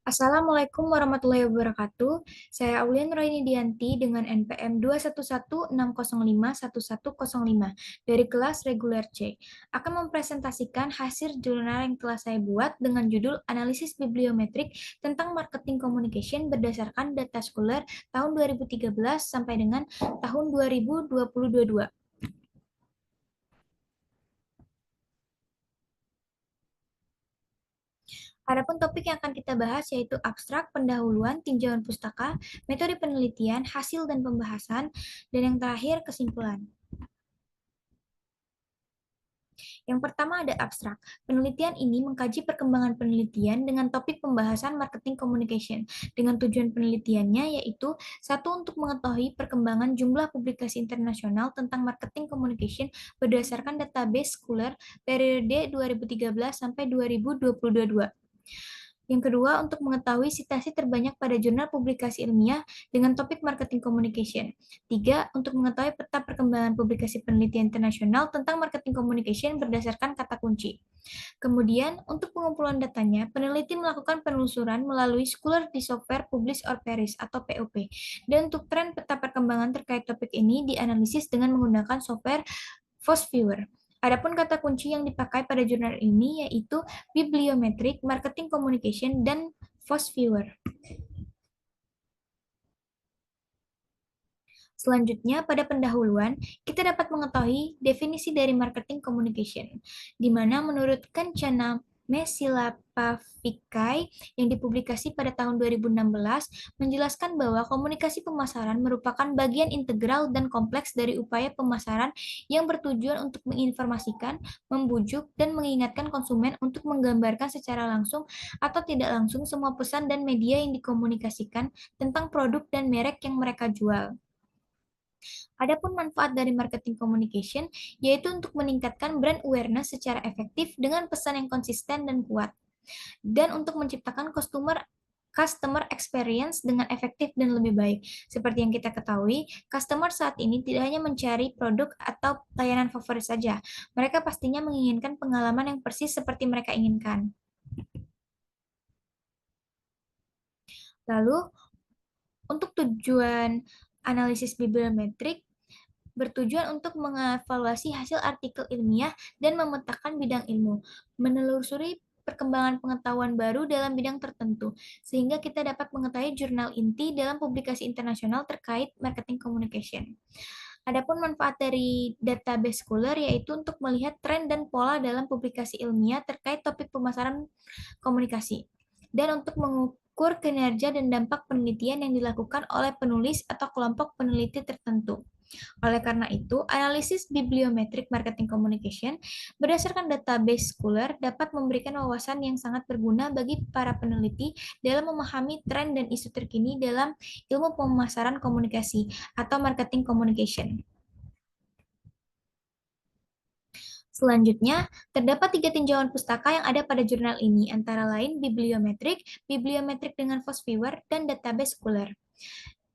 Assalamualaikum warahmatullahi wabarakatuh. Saya Aulia Nuraini Dianti dengan NPM 21160511105 dari kelas reguler C. Akan mempresentasikan hasil jurnal yang telah saya buat dengan judul Analisis Bibliometrik tentang Marketing Communication berdasarkan data sekuler tahun 2013 sampai dengan tahun 2022. Adapun topik yang akan kita bahas yaitu abstrak, pendahuluan, tinjauan pustaka, metode penelitian, hasil dan pembahasan, dan yang terakhir kesimpulan. Yang pertama ada abstrak. Penelitian ini mengkaji perkembangan penelitian dengan topik pembahasan marketing communication. Dengan tujuan penelitiannya yaitu satu untuk mengetahui perkembangan jumlah publikasi internasional tentang marketing communication berdasarkan database Schuler periode 2013 sampai 2022. Yang kedua, untuk mengetahui citasi terbanyak pada jurnal publikasi ilmiah dengan topik marketing communication. Tiga, untuk mengetahui peta perkembangan publikasi penelitian internasional tentang marketing communication berdasarkan kata kunci. Kemudian, untuk pengumpulan datanya, peneliti melakukan penelusuran melalui Scholar di Software Publish or Perish atau POP. Dan untuk tren peta perkembangan terkait topik ini dianalisis dengan menggunakan software Viewer. Adapun kata kunci yang dipakai pada jurnal ini yaitu bibliometrik, marketing communication, dan Viewer. Selanjutnya, pada pendahuluan, kita dapat mengetahui definisi dari marketing communication, di mana menurut Kencana Mesilapavikai yang dipublikasi pada tahun 2016, menjelaskan bahwa komunikasi pemasaran merupakan bagian integral dan kompleks dari upaya pemasaran yang bertujuan untuk menginformasikan, membujuk, dan mengingatkan konsumen untuk menggambarkan secara langsung atau tidak langsung semua pesan dan media yang dikomunikasikan tentang produk dan merek yang mereka jual. Adapun manfaat dari marketing communication yaitu untuk meningkatkan brand awareness secara efektif dengan pesan yang konsisten dan kuat, dan untuk menciptakan customer experience dengan efektif dan lebih baik. Seperti yang kita ketahui, customer saat ini tidak hanya mencari produk atau layanan favorit saja. Mereka pastinya menginginkan pengalaman yang persis seperti mereka inginkan. Lalu, untuk tujuan analisis bibliometrik, bertujuan untuk mengevaluasi hasil artikel ilmiah dan memetakan bidang ilmu, menelusuri perkembangan pengetahuan baru dalam bidang tertentu, sehingga kita dapat mengetahui jurnal inti dalam publikasi internasional terkait marketing communication. Adapun manfaat dari database Scholar yaitu untuk melihat tren dan pola dalam publikasi ilmiah terkait topik pemasaran komunikasi, dan untuk mengukur kinerja dan dampak penelitian yang dilakukan oleh penulis atau kelompok peneliti tertentu. Oleh karena itu, analisis bibliometrik marketing communication berdasarkan database Scholar dapat memberikan wawasan yang sangat berguna bagi para peneliti dalam memahami tren dan isu terkini dalam ilmu pemasaran komunikasi atau marketing communication. Selanjutnya, terdapat 3 tinjauan pustaka yang ada pada jurnal ini, antara lain bibliometrik dengan Viewer, dan database Scholar.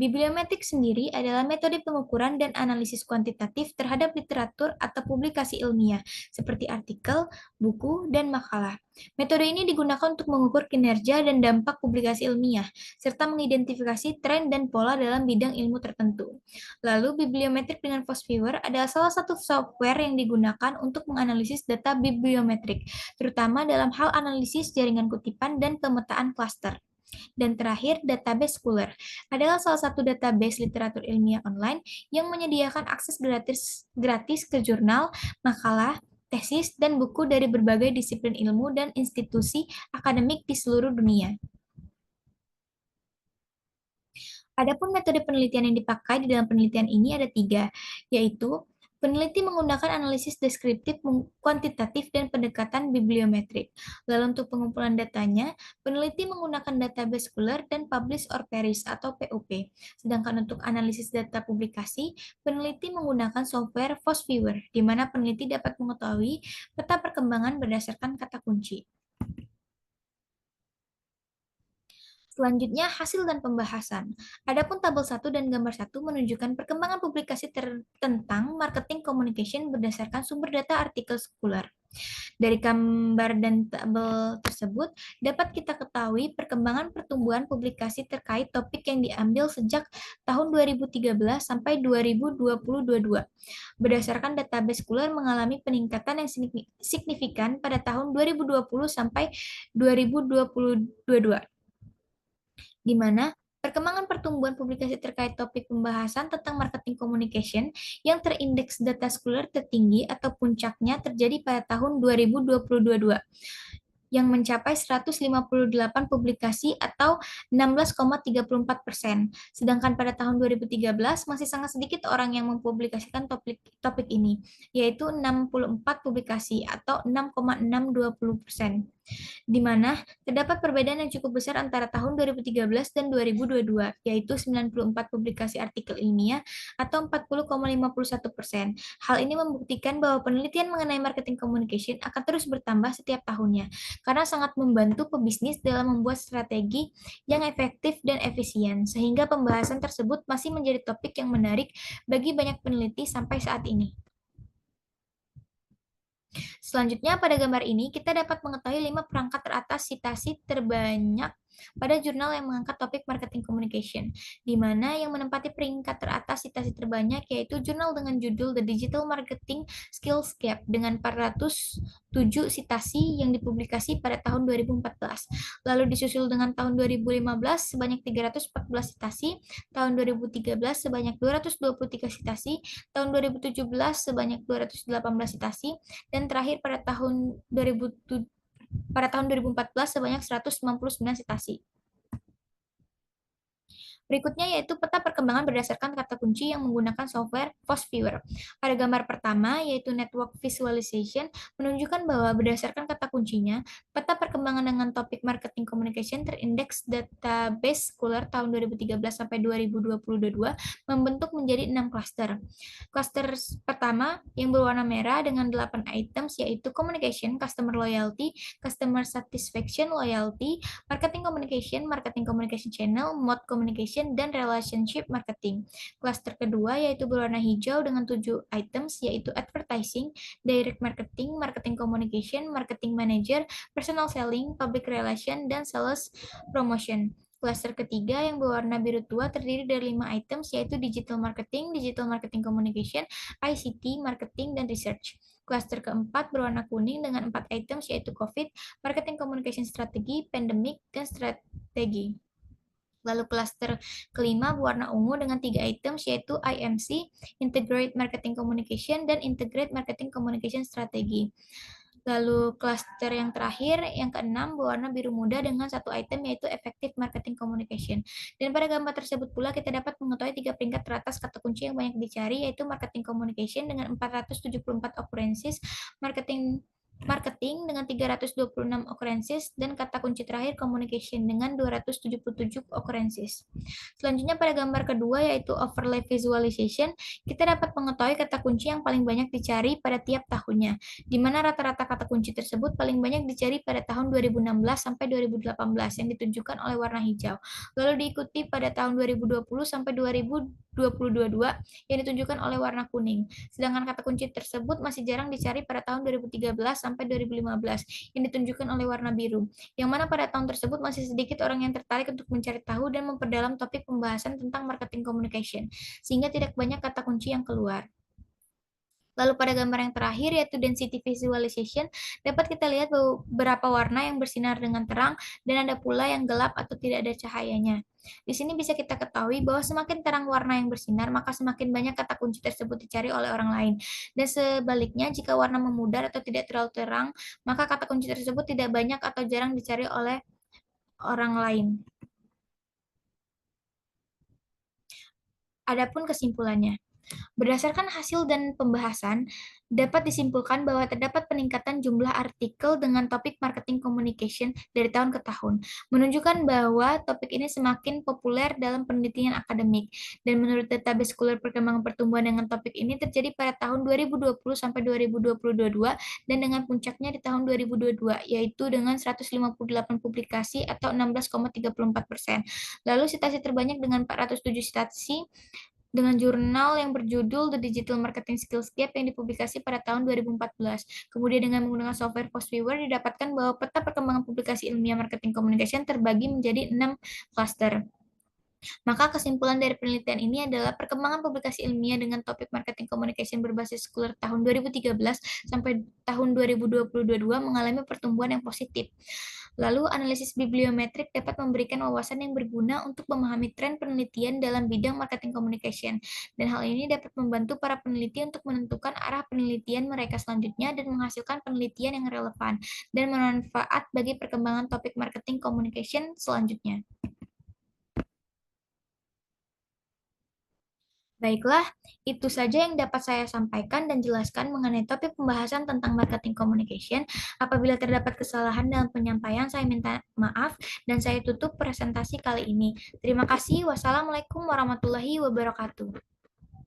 Bibliometrik sendiri adalah metode pengukuran dan analisis kuantitatif terhadap literatur atau publikasi ilmiah, seperti artikel, buku, dan makalah. Metode ini digunakan untuk mengukur kinerja dan dampak publikasi ilmiah, serta mengidentifikasi tren dan pola dalam bidang ilmu tertentu. Lalu, bibliometrik dengan Viewer adalah salah satu software yang digunakan untuk menganalisis data bibliometrik, terutama dalam hal analisis jaringan kutipan dan pemetaan klaster. Dan terakhir, database Scholar adalah salah satu database literatur ilmiah online yang menyediakan akses gratis ke jurnal, makalah, tesis, dan buku dari berbagai disiplin ilmu dan institusi akademik di seluruh dunia. Adapun metode penelitian yang dipakai di dalam penelitian ini ada 3, yaitu peneliti menggunakan analisis deskriptif, kuantitatif, dan pendekatan bibliometrik. Lalu untuk pengumpulan datanya, peneliti menggunakan database Scholar dan Publish or Perish atau POP. Sedangkan untuk analisis data publikasi, peneliti menggunakan software Viewer, di mana peneliti dapat mengetahui peta perkembangan berdasarkan kata kunci. Selanjutnya, hasil dan pembahasan. Adapun tabel 1 dan gambar 1 menunjukkan perkembangan publikasi tentang marketing communication berdasarkan sumber data artikel sekuler. Dari gambar dan tabel tersebut, dapat kita ketahui perkembangan pertumbuhan publikasi terkait topik yang diambil sejak tahun 2013 sampai 2022. Berdasarkan database sekuler mengalami peningkatan yang signifikan pada tahun 2020 sampai 2022, di mana perkembangan pertumbuhan publikasi terkait topik pembahasan tentang marketing communication yang terindeks data sekuler tertinggi atau puncaknya terjadi pada tahun 2022 yang mencapai 158 publikasi atau 16,34%. Sedangkan pada tahun 2013 masih sangat sedikit orang yang mempublikasikan topik ini, yaitu 64 publikasi atau 6,620%, di mana terdapat perbedaan yang cukup besar antara tahun 2013 dan 2022, yaitu 94 publikasi artikel ilmiah atau 40,51%. Hal ini membuktikan bahwa penelitian mengenai marketing communication akan terus bertambah setiap tahunnya, karena sangat membantu pebisnis dalam membuat strategi yang efektif dan efisien, sehingga pembahasan tersebut masih menjadi topik yang menarik bagi banyak peneliti sampai saat ini. Selanjutnya, pada gambar ini, kita dapat mengetahui 5 perangkat teratas sitasi terbanyak pada jurnal yang mengangkat topik marketing communication, di mana yang menempati peringkat teratas sitasi terbanyak yaitu jurnal dengan judul The Digital Marketing Skills Gap dengan 407 sitasi yang dipublikasi pada tahun 2014. Lalu disusul dengan tahun 2015 sebanyak 314 sitasi, tahun 2013 sebanyak 223 sitasi, tahun 2017 sebanyak 218 sitasi, dan terakhir pada tahun 2014 sebanyak 199 sitasi. Berikutnya yaitu peta perkembangan berdasarkan kata kunci yang menggunakan software Viewer. Pada gambar pertama, yaitu Network Visualization, menunjukkan bahwa berdasarkan kata kuncinya, peta perkembangan dengan topik marketing communication terindeks database Sekuler tahun 2013 sampai 2022 membentuk menjadi 6 klaster. Klaster pertama yang berwarna merah dengan 8 items yaitu Communication, Customer Loyalty, Customer Satisfaction Loyalty, Marketing Communication Channel, Mode Communication, dan Relationship Marketing. Cluster kedua yaitu berwarna hijau dengan 7 items yaitu Advertising, Direct Marketing, Marketing Communication, Marketing Manager, Personal Selling, Public Relation, dan Sales Promotion. Cluster ketiga yang berwarna biru tua terdiri dari 5 items yaitu Digital Marketing, Digital Marketing Communication, ICT, Marketing, dan Research. Cluster keempat berwarna kuning dengan 4 items yaitu COVID, Marketing Communication Strategi, Pandemic, dan Strategi. Lalu klaster kelima berwarna ungu dengan 3 items yaitu IMC, Integrate Marketing Communication, dan Integrate Marketing Communication Strategi. Lalu klaster yang terakhir, yang keenam, berwarna biru muda dengan 1 item yaitu Effective Marketing Communication. Dan pada gambar tersebut pula kita dapat mengetahui 3 peringkat teratas kata kunci yang banyak dicari yaitu Marketing Communication dengan 474 occurrences, Marketing dengan 326 occurrences, dan kata kunci terakhir Communication dengan 277 occurrences. Selanjutnya pada gambar kedua yaitu Overlay Visualization, kita dapat mengetahui kata kunci yang paling banyak dicari pada tiap tahunnya, di mana rata-rata kata kunci tersebut paling banyak dicari pada tahun 2016 sampai 2018 yang ditunjukkan oleh warna hijau, lalu diikuti pada tahun 2020 sampai 2022 yang ditunjukkan oleh warna kuning. Sedangkan kata kunci tersebut masih jarang dicari pada tahun 2013 sampai 2015 yang ditunjukkan oleh warna biru, yang mana pada tahun tersebut masih sedikit orang yang tertarik untuk mencari tahu dan memperdalam topik pembahasan tentang marketing communication, sehingga tidak banyak kata kunci yang keluar. Lalu pada gambar yang terakhir yaitu density visualization, dapat kita lihat beberapa warna yang bersinar dengan terang dan ada pula yang gelap atau tidak ada cahayanya. Di sini bisa kita ketahui bahwa semakin terang warna yang bersinar, maka semakin banyak kata kunci tersebut dicari oleh orang lain. Dan sebaliknya, jika warna memudar atau tidak terlalu terang, maka kata kunci tersebut tidak banyak atau jarang dicari oleh orang lain. Adapun kesimpulannya, Berdasarkan hasil dan pembahasan, dapat disimpulkan bahwa terdapat peningkatan jumlah artikel dengan topik marketing communication dari tahun ke tahun, menunjukkan bahwa topik ini semakin populer dalam penelitian akademik. Dan menurut database Scholar perkembangan pertumbuhan dengan topik ini terjadi pada tahun 2020 sampai 2022 dan dengan puncaknya di tahun 2022, yaitu dengan 158 publikasi atau 16,34%. Lalu citasi terbanyak dengan 407 citasi dengan jurnal yang berjudul The Digital Marketing Skills Gap yang dipublikasi pada tahun 2014. Kemudian dengan menggunakan software Postviewer didapatkan bahwa peta perkembangan publikasi ilmiah marketing communication terbagi menjadi 6 klaster. Maka kesimpulan dari penelitian ini adalah perkembangan publikasi ilmiah dengan topik marketing communication berbasis Scholar tahun 2013 sampai tahun 2022 mengalami pertumbuhan yang positif. Lalu, analisis bibliometrik dapat memberikan wawasan yang berguna untuk memahami tren penelitian dalam bidang marketing communication, dan hal ini dapat membantu para peneliti untuk menentukan arah penelitian mereka selanjutnya dan menghasilkan penelitian yang relevan dan bermanfaat bagi perkembangan topik marketing communication selanjutnya. Baiklah, itu saja yang dapat saya sampaikan dan jelaskan mengenai topik pembahasan tentang marketing communication. Apabila terdapat kesalahan dalam penyampaian, saya minta maaf dan saya tutup presentasi kali ini. Terima kasih. Wassalamualaikum warahmatullahi wabarakatuh.